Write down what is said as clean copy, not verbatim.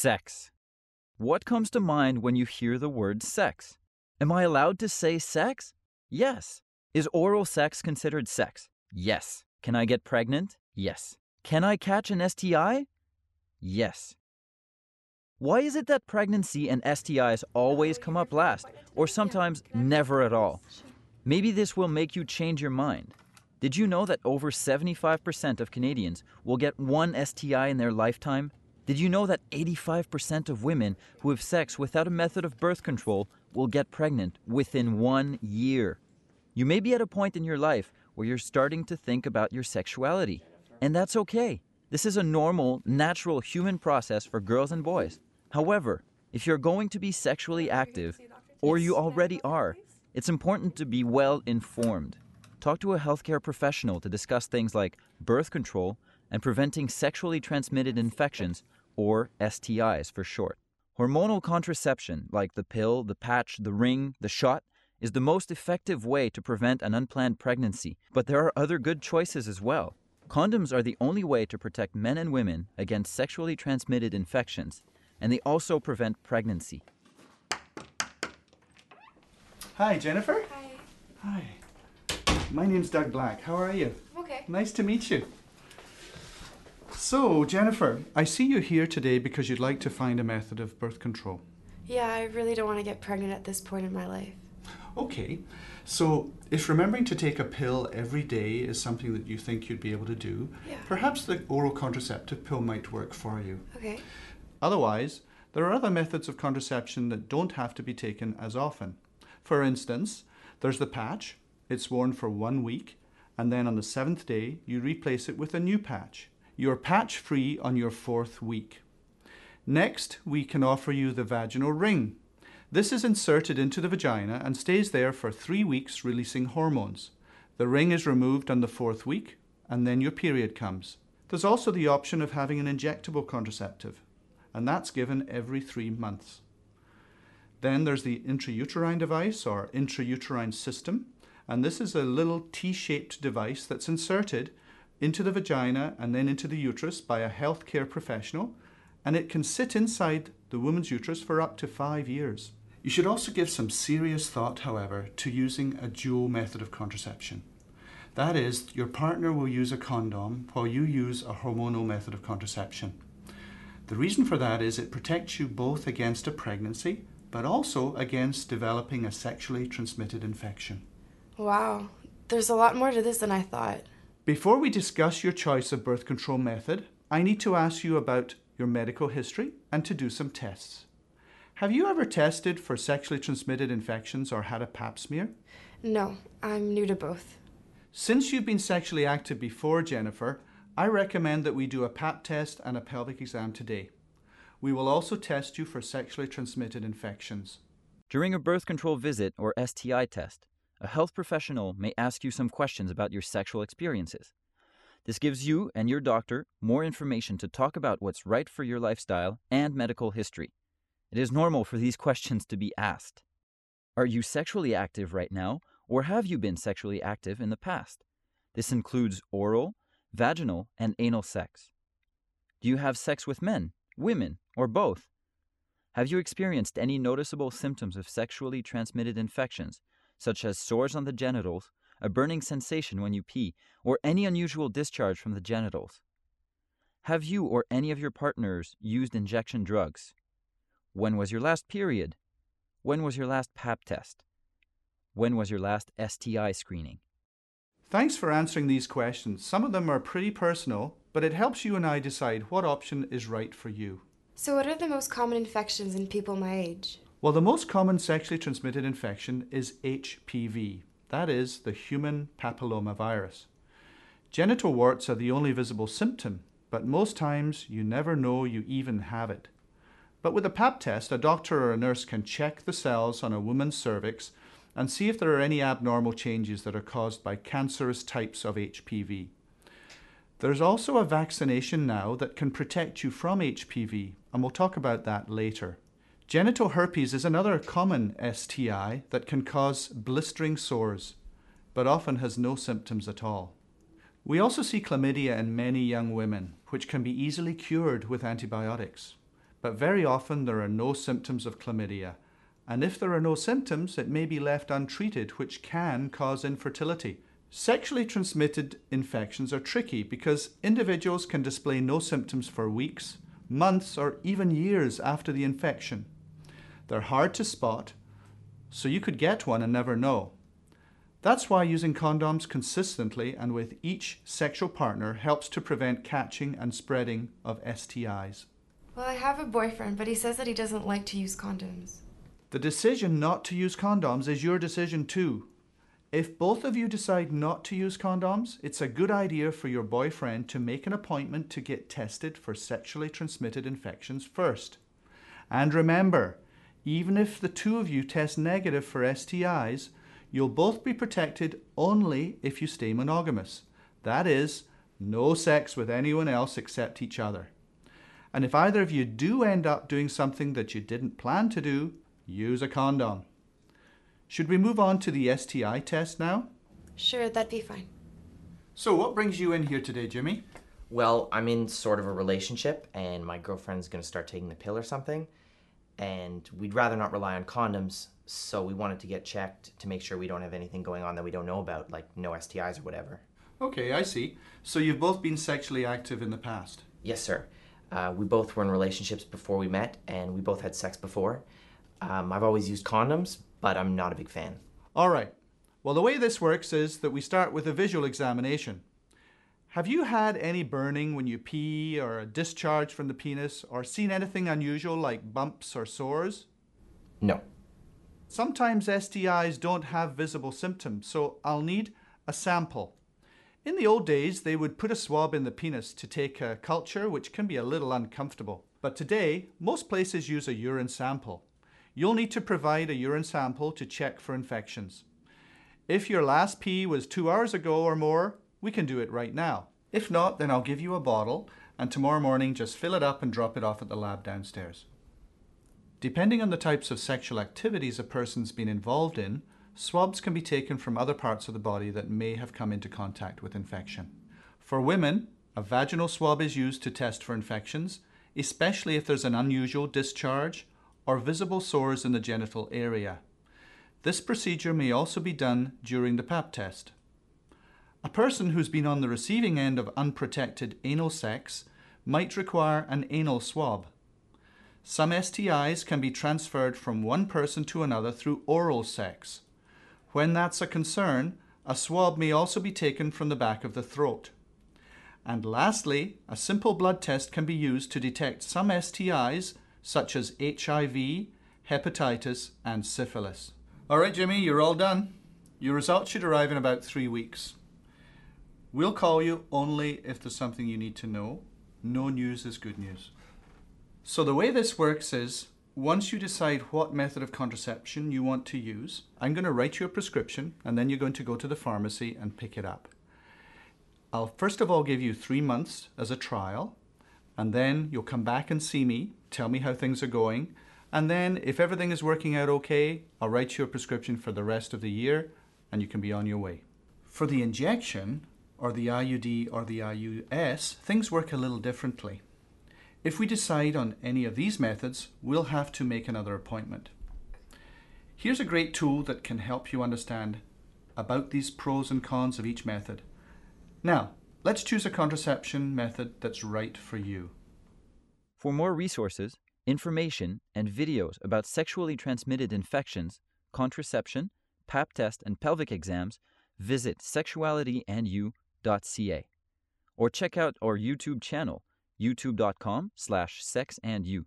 Sex. What comes to mind when you hear the word sex? Am I allowed to say sex? Yes. Is oral sex considered sex? Yes. Can I get pregnant? Yes. Can I catch an STI? Yes. Why is it that pregnancy and STIs always come up last, or sometimes never at all? Maybe this will make you change your mind. Did you know that over 75% of Canadians will get one STI in their lifetime? Did you know that 85% of women who have sex without a method of birth control will get pregnant within 1 year? You may be at a point in your life where you're starting to think about your sexuality, and that's okay. This is a normal, natural human process for girls and boys. However, if you're going to be sexually active, or you already are, it's important to be well informed. Talk to a healthcare professional to discuss things like birth control and preventing sexually transmitted infections, or STIs for short. Hormonal contraception, like the pill, the patch, the ring, the shot, is the most effective way to prevent an unplanned pregnancy, but there are other good choices as well. Condoms are the only way to protect men and women against sexually transmitted infections, and they also prevent pregnancy. Hi, Jennifer. Hi. Hi. My name's Doug Black. How are you? Okay. Nice to meet you. So, Jennifer, I see you here today because you'd like to find a method of birth control. Yeah, I really don't want to get pregnant at this point in my life. Okay, so if remembering to take a pill every day is something that you think you'd be able to do, perhaps the oral contraceptive pill might work for you. Okay. Otherwise, there are other methods of contraception that don't have to be taken as often. For instance, there's the patch. It's worn for 1 week, and then on the 7th day, you replace it with a new patch. You're patch-free on your 4th week. Next, we can offer you the vaginal ring. This is inserted into the vagina and stays there for 3 weeks, releasing hormones. The ring is removed on the 4th week, and then your period comes. There's also the option of having an injectable contraceptive, and that's given every 3 months. Then there's the intrauterine device or intrauterine system, and this is a little T-shaped device that's inserted into the vagina and then into the uterus by a healthcare professional, and it can sit inside the woman's uterus for up to 5 years. You should also give some serious thought, however, to using a dual method of contraception. That is, your partner will use a condom while you use a hormonal method of contraception. The reason for that is it protects you both against a pregnancy, but also against developing a sexually transmitted infection. Wow, there's a lot more to this than I thought. Before we discuss your choice of birth control method, I need to ask you about your medical history and to do some tests. Have you ever tested for sexually transmitted infections or had a pap smear? No, I'm new to both. Since you've been sexually active before, Jennifer, I recommend that we do a pap test and a pelvic exam today. We will also test you for sexually transmitted infections. During a birth control visit or STI test, a health professional may ask you some questions about your sexual experiences. This gives you and your doctor more information to talk about what's right for your lifestyle and medical history. It is normal for these questions to be asked. Are you sexually active right now, or have you been sexually active in the past? This includes oral, vaginal, and anal sex. Do you have sex with men, women, or both? Have you experienced any noticeable symptoms of sexually transmitted infections, such as sores on the genitals, a burning sensation when you pee, or any unusual discharge from the genitals? Have you or any of your partners used injection drugs? When was your last period? When was your last pap test? When was your last STI screening? Thanks for answering these questions. Some of them are pretty personal, but it helps you and I decide what option is right for you. So what are the most common infections in people my age? Well, the most common sexually transmitted infection is HPV. That is the human papilloma virus. Genital warts are the only visible symptom, but most times you never know you even have it. But with a pap test, a doctor or a nurse can check the cells on a woman's cervix and see if there are any abnormal changes that are caused by cancerous types of HPV. There's also a vaccination now that can protect you from HPV, and we'll talk about that later. Genital herpes is another common STI that can cause blistering sores, but often has no symptoms at all. We also see chlamydia in many young women, which can be easily cured with antibiotics. but very often there are no symptoms of chlamydia. And if there are no symptoms, it may be left untreated, which can cause infertility. Sexually transmitted infections are tricky because individuals can display no symptoms for weeks, months, or even years after the infection. They're hard to spot, so you could get one and never know. That's why using condoms consistently and with each sexual partner helps to prevent catching and spreading of STIs. Well, I have a boyfriend, but he says that he doesn't like to use condoms. The decision not to use condoms is your decision too. If both of you decide not to use condoms, it's a good idea for your boyfriend to make an appointment to get tested for sexually transmitted infections first. And remember, even if the two of you test negative for STIs, you'll both be protected only if you stay monogamous. That is, no sex with anyone else except each other. And if either of you do end up doing something that you didn't plan to do, use a condom. Should we move on to the STI test now? Sure, that'd be fine. So what brings you in here today, Jimmy? Well, I'm in sort of a relationship and my girlfriend's going to start taking the pill or something. And we'd rather not rely on condoms, so we wanted to get checked to make sure we don't have anything going on that we don't know about, like no STIs or whatever. Okay, I see. So you've both been sexually active in the past? Yes, sir. We both were in relationships before we met, and we both had sex before. I've always used condoms, but I'm not a big fan. All right. Well, the way this works is that we start with a visual examination. Have you had any burning when you pee or a discharge from the penis or seen anything unusual like bumps or sores? No. Sometimes STIs don't have visible symptoms, so I'll need a sample. In the old days, they would put a swab in the penis to take a culture, which can be a little uncomfortable. But today, most places use a urine sample. You'll need to provide a urine sample to check for infections. If your last pee was 2 hours ago or more, we can do it right now. If not, then I'll give you a bottle, and tomorrow morning just fill it up and drop it off at the lab downstairs. Depending on the types of sexual activities a person's been involved in, swabs can be taken from other parts of the body that may have come into contact with infection. For women, a vaginal swab is used to test for infections, especially if there's an unusual discharge or visible sores in the genital area. This procedure may also be done during the Pap test. A person who's been on the receiving end of unprotected anal sex might require an anal swab. Some STIs can be transferred from one person to another through oral sex. When that's a concern, a swab may also be taken from the back of the throat. And lastly, a simple blood test can be used to detect some STIs such as HIV, hepatitis, and syphilis. All right, Jimmy, you're all done. Your results should arrive in about 3 weeks. We'll call you only if there's something you need to know. No news is good news. So the way this works is, once you decide what method of contraception you want to use, I'm going to write you a prescription and then you're going to go to the pharmacy and pick it up. I'll first of all give you 3 months as a trial, and then you'll come back and see me, tell me how things are going, and then if everything is working out okay, I'll write you a prescription for the rest of the year and you can be on your way. For the injection, or the IUD or the IUS, things work a little differently. If we decide on any of these methods, we'll have to make another appointment. Here's a great tool that can help you understand about these pros and cons of each method. Now, let's choose a contraception method that's right for you. For more resources, information, and videos about sexually transmitted infections, contraception, Pap test, and pelvic exams, visit sexualityandyou.ca or check out our YouTube channel, youtube.com/sexandyou.